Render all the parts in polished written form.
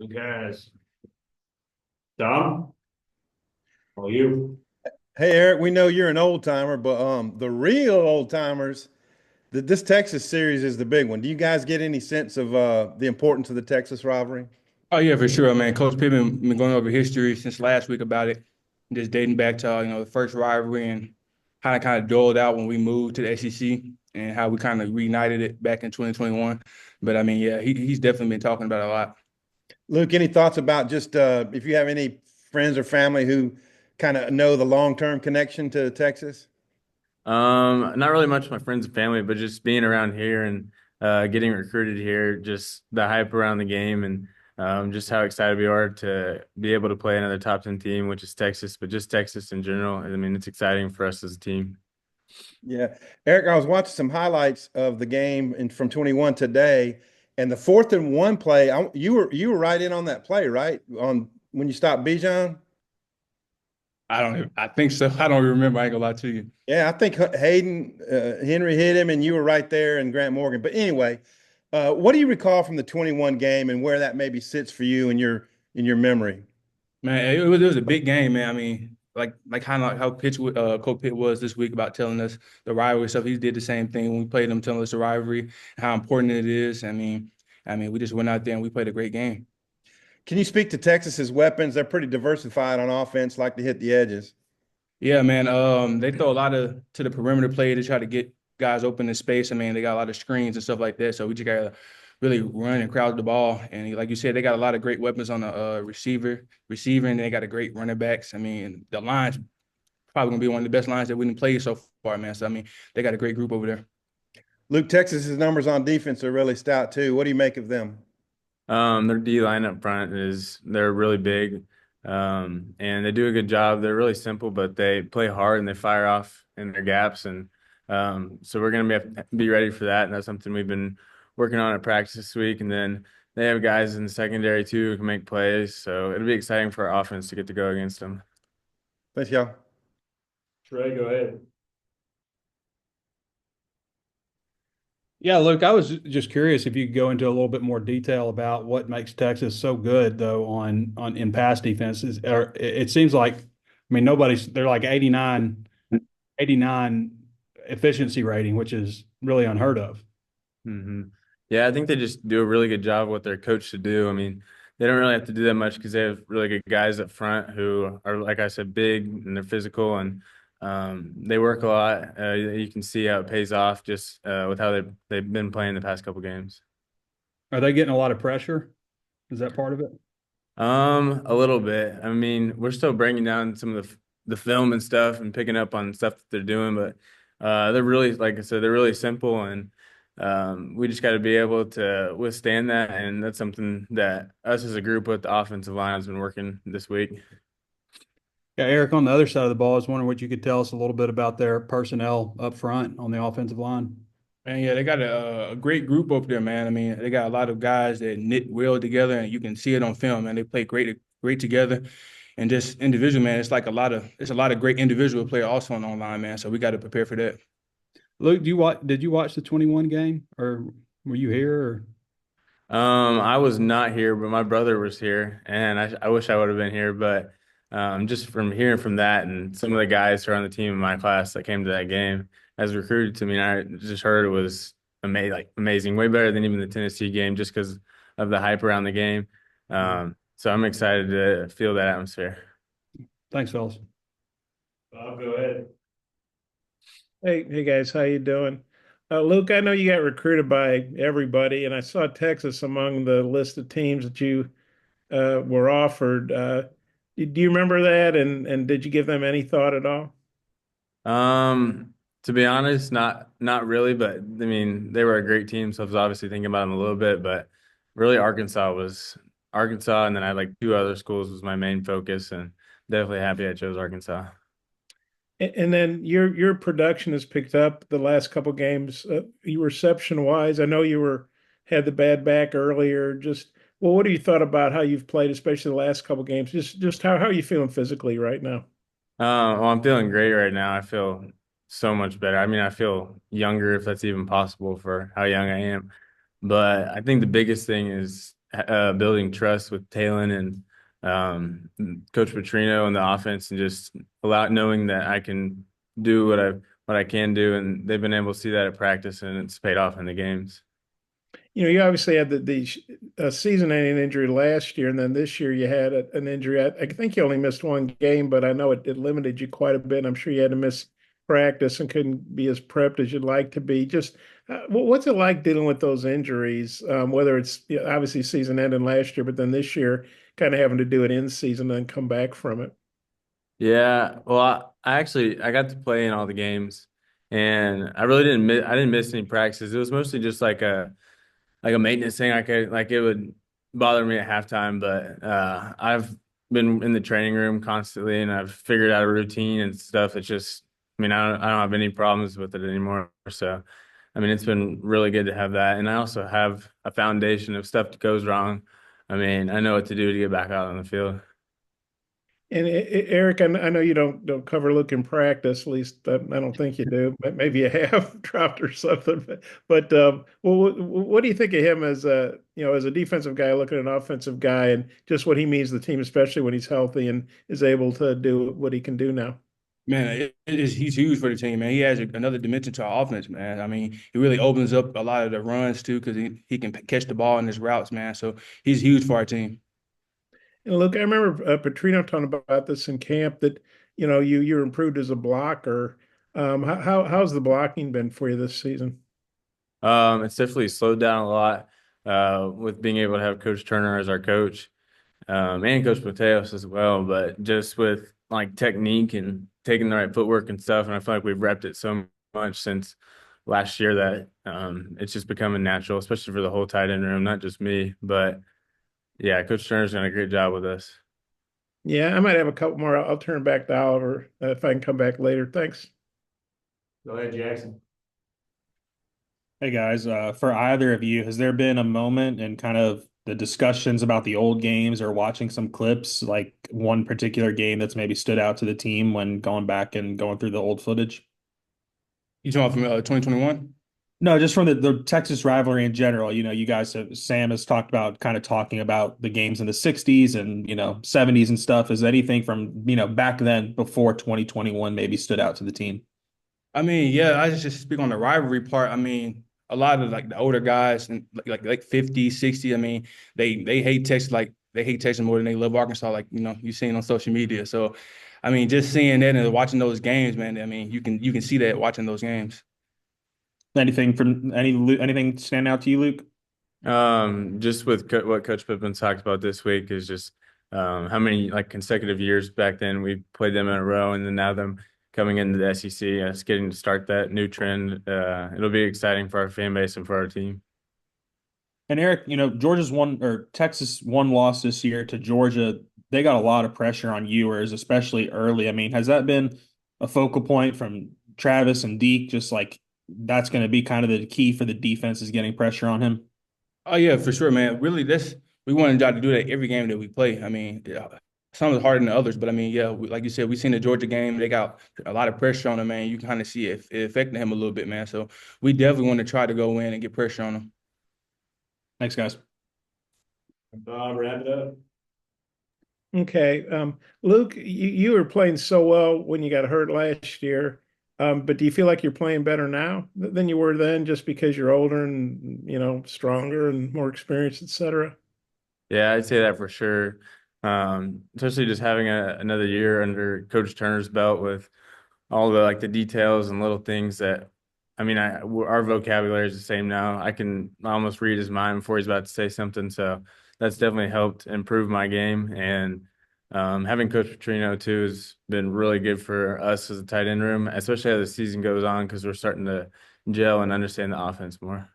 Luke Hasz. Dom, how are you? Hey Eric, we know you're an old timer, but the real old timers, this Texas series is the big one. Do you guys get any sense of the importance of the Texas rivalry? Oh yeah, for sure, man. Coach Pittman been going over history since last week about it, just dating back to the first rivalry and how it kind of dulled out when we moved to the SEC and how we kind of reunited it back in 2021. But I mean, yeah, he's definitely been talking about it a lot. Luke, any thoughts about just if you have any friends or family who kind of know the long-term connection to Texas? Not really much with my friends and family, but just being around here and getting recruited here, just the hype around the game and just how excited we are to be able to play another top 10 team, which is Texas, but just Texas in general. I mean, it's exciting for us as a team. Yeah, Eric, I was watching some highlights of the game from 21 today, and the 4th and 1 play. You were right in on that play, right? On when you stopped Bijan. I think so. I don't remember. I ain't gonna lie to you. Yeah, I think Hayden Henry hit him, and you were right there, and Grant Morgan. But anyway, what do you recall from the 21 game, and where that maybe sits for you in your memory? Man, it was a big game, man. I mean, like kind of like how Coach Pitt was this week about telling us the rivalry stuff. He did the same thing when we played him, telling us the rivalry, how important it is. I mean, we just went out there and we played a great game. Can you speak to Texas's weapons? They're pretty diversified on offense, like to hit the edges. Yeah, man. They throw a lot of to the perimeter play to try to get guys open in space. I mean, they got a lot of screens and stuff like that. So we just gotta really run and crowd the ball. And like you said, they got a lot of great weapons on the receiver, and they got a great running backs. I mean, the line's probably gonna be one of the best lines that we didn't play so far, man. So I mean, they got a great group over there. Luke, Texas's numbers on defense are really stout too. What do you make of them? Their D line up front they're really big, and they do a good job. They're really simple, but they play hard and they fire off in their gaps, and so we're gonna be ready for that. And that's something we've been working on at practice this week. And then they have guys in the secondary too who can make plays, so it'll be exciting for our offense to get to go against them. Thanks, y'all. Trey, go ahead. Yeah, Luke, I was just curious if you could go into a little bit more detail about what makes Texas so good, though, on in pass defenses. Or it seems like, I mean, they're like 89 efficiency rating, which is really unheard of. hmm Yeah, I think they just do a really good job of what they're coached to do. I mean, they don't really have to do that much because they have really good guys up front who are, like I said, big and they're physical and they work a lot. You can see how it pays off just with how they've been playing the past couple games. Are they getting a lot of pressure? Is that part of it? A little bit. I mean, we're still breaking down some of the film and stuff and picking up on stuff that they're doing, but they're really, like I said, they're really simple and we just got to be able to withstand that, and that's something that us as a group with the offensive line has been working this week. Yeah, Eric, on the other side of the ball, I was wondering what you could tell us a little bit about their personnel up front on the offensive line. And yeah, they got a great group over there, man. I mean, they got a lot of guys that knit well together, and you can see it on film, man. They play great together. And just individual, man, it's a lot of great individual play also on online, man. So we got to prepare for that. Luke, did you watch the 21 game or were you here or I was not here, but my brother was here, and I wish I would have been here, but just from hearing from that and some of the guys who are on the team in my class that came to that game as recruited to me, and I just heard it was amazing, way better than even the Tennessee game, just because of the hype around the game. So I'm excited to feel that atmosphere. thanks, fellas? Bob, go ahead. Hey guys, how you doing? Luke, I know you got recruited by everybody, and I saw Texas among the list of teams that you were offered. Do you remember that? And did you give them any thought at all? To be honest, not really, but I mean they were a great team, so I was obviously thinking about them a little bit, but really Arkansas, and then I had like two other schools was my main focus, and definitely happy I chose Arkansas. And then your production has picked up the last couple games. You reception wise, I know you were had the bad back earlier. Just well, what do you thought about how you've played, especially the last couple games? Just how are you feeling physically right now? Well, I'm feeling great right now. I feel so much better. I mean, I feel younger if that's even possible for how young I am. But I think the biggest thing is building trust with Talon and Coach Petrino and the offense, and just knowing that I can do what I can do, and they've been able to see that at practice, and it's paid off in the games. You obviously had the season-ending injury last year, and then this year you had an injury. I think you only missed one game, but I know it limited you quite a bit. I'm sure you had to miss practice and couldn't be as prepped as you'd like to be. Just what's it like dealing with those injuries? Whether it's obviously season ending last year, but then this year kind of having to do it in season and come back from it. Yeah, well, I got to play in all the games, and I didn't miss any practices. It was mostly just like a maintenance thing. Like it would bother me at halftime, but I've been in the training room constantly, and I've figured out a routine and stuff. It's just, I mean, I don't have any problems with it anymore. So, I mean, it's been really good to have that, and I also have a foundation of stuff that goes wrong. I mean, I know what to do to get back out on the field. And Eric, I know you don't cover Luke in practice. At least I don't think you do. But maybe you have dropped or something. But well, what do you think of him as a as a defensive guy looking at an offensive guy, and just what he means to the team, especially when he's healthy and is able to do what he can do now? Man, he's huge for the team, man. He has another dimension to our offense, man. I mean, he really opens up a lot of the runs too, because he can catch the ball in his routes, man. So he's huge for our team. And look, I remember Petrino talking about this in camp that you're improved as a blocker. How's the blocking been for you this season? It's definitely slowed down a lot with being able to have Coach Turner as our coach, and Coach Mateos as well. But just with like technique and taking the right footwork and stuff, and I feel like we've repped it so much since last year that it's just becoming natural, especially for the whole tight end room, not just me. But yeah, Coach Turner's done a great job with us. Yeah, I might have a couple more. I'll turn back to Oliver if I can come back later. Thanks. Go ahead, Jackson. Hey guys, for either of you, has there been a moment in kind of the discussions about the old games or watching some clips, like one particular game that's maybe stood out to the team when going back and going through the old footage? You talking about from 2021? No, just from the Texas rivalry in general. You guys have, Sam has talked about kind of talking about the games in the 60s and, 70s and stuff. Is anything from, back then before 2021 maybe stood out to the team? I mean, yeah, I just speak on the rivalry part. I mean, a lot of like the older guys and like 50, 60, I mean, they hate Texas like they hate Texas more than they love Arkansas, like you've seen on social media. So I mean, just seeing that and watching those games, man, I mean, you can see that watching those games. Anything stand out to you, Luke? Just with what Coach Pippen talked about this week is just how many like consecutive years back then we played them in a row, and then now them coming into the SEC, us getting to start that new trend. It'll be exciting for our fan base and for our team. And Eric, Georgia's one or Texas one loss this year to Georgia. They got a lot of pressure on Ewers, especially early. I mean, has that been a focal point from Travis and Deke? Just like that's going to be kind of the key for the defense is getting pressure on him. Oh yeah, for sure, man. Really, this we want to try to do that every game that we play. I mean, yeah, some is harder than others, but I mean, yeah, like you said, we seen the Georgia game. They got a lot of pressure on him, man. You can kind of see it affecting him a little bit, man. So we definitely want to try to go in and get pressure on him. Thanks, guys. Bob, wrap it up. Okay. Luke, you were playing so well when you got hurt last year. But do you feel like you're playing better now than you were then just because you're older and, stronger and more experienced, et cetera? Yeah, I'd say that for sure. Especially just having another year under Coach Turner's belt with all the like the details and little things that, I mean, our vocabulary is the same now. I can almost read his mind before he's about to say something. So that's definitely helped improve my game. And having Coach Petrino too has been really good for us as a tight end room, especially as the season goes on, because we're starting to gel and understand the offense more.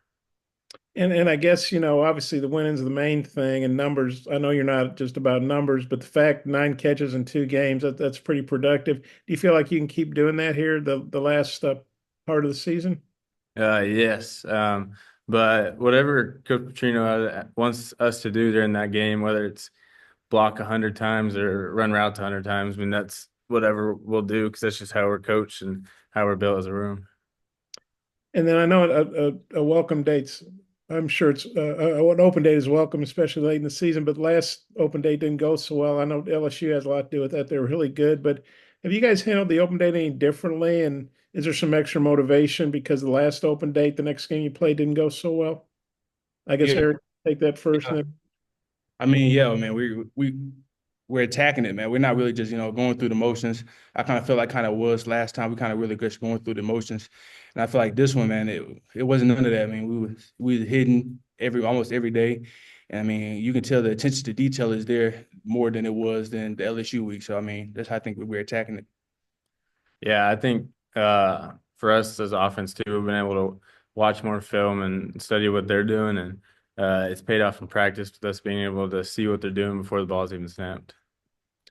And I guess, obviously the winning's the main thing and numbers. I know you're not just about numbers, but the fact 9 catches in 2 games, that's pretty productive. Do you feel like you can keep doing that here the last part of the season? Yes. But whatever Coach Petrino wants us to do during that game, whether it's block 100 times or run routes 100 times, I mean, that's whatever we'll do because that's just how we're coached and how we're built as a room. And then I know a welcome date's I'm sure it's an open date is welcome, especially late in the season. But last open date didn't go so well. I know LSU has a lot to do with that. They're really good. But have you guys handled the open date any differently? And is there some extra motivation because the last open date, the next game you played, didn't go so well? I guess Yeah. Eric, take that first. And then I mean, yeah, man, we're attacking it, man. We're not really just, going through the motions. I kind of feel like kind of was last time. We kind of really just going through the motions. And I feel like this one, man, it wasn't none of that. I mean, we was hitting almost every day. And I mean, you can tell the attention to detail is there more than it was than the LSU week. So I mean, that's how I think we're attacking it. Yeah, I think for us as offense too, we've been able to watch more film and study what they're doing, and it's paid off in practice with us being able to see what they're doing before the ball's even snapped.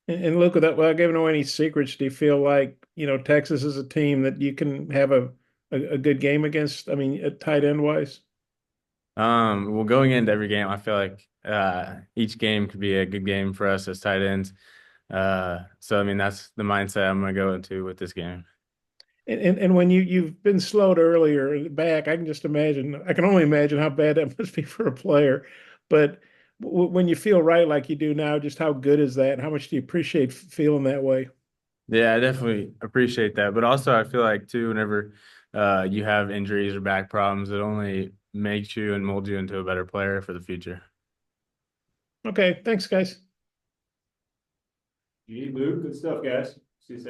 and look at that. Without giving away any secrets, do you feel like Texas is a team that you can have a good game against? I mean, at tight end wise. Well, going into every game, I feel like each game could be a good game for us as tight ends. So I mean, that's the mindset I'm going to go into with this game. And when you've been slowed earlier back, I can just imagine. I can only imagine how bad that must be for a player. But when you feel right like you do now, just how good is that? And how much do you appreciate feeling that way? Yeah, I definitely appreciate that. But also, I feel like too, whenever you have injuries or back problems, it only makes you and molds you into a better player for the future. Okay, thanks, guys. Luke, good stuff, guys. See you Saturday.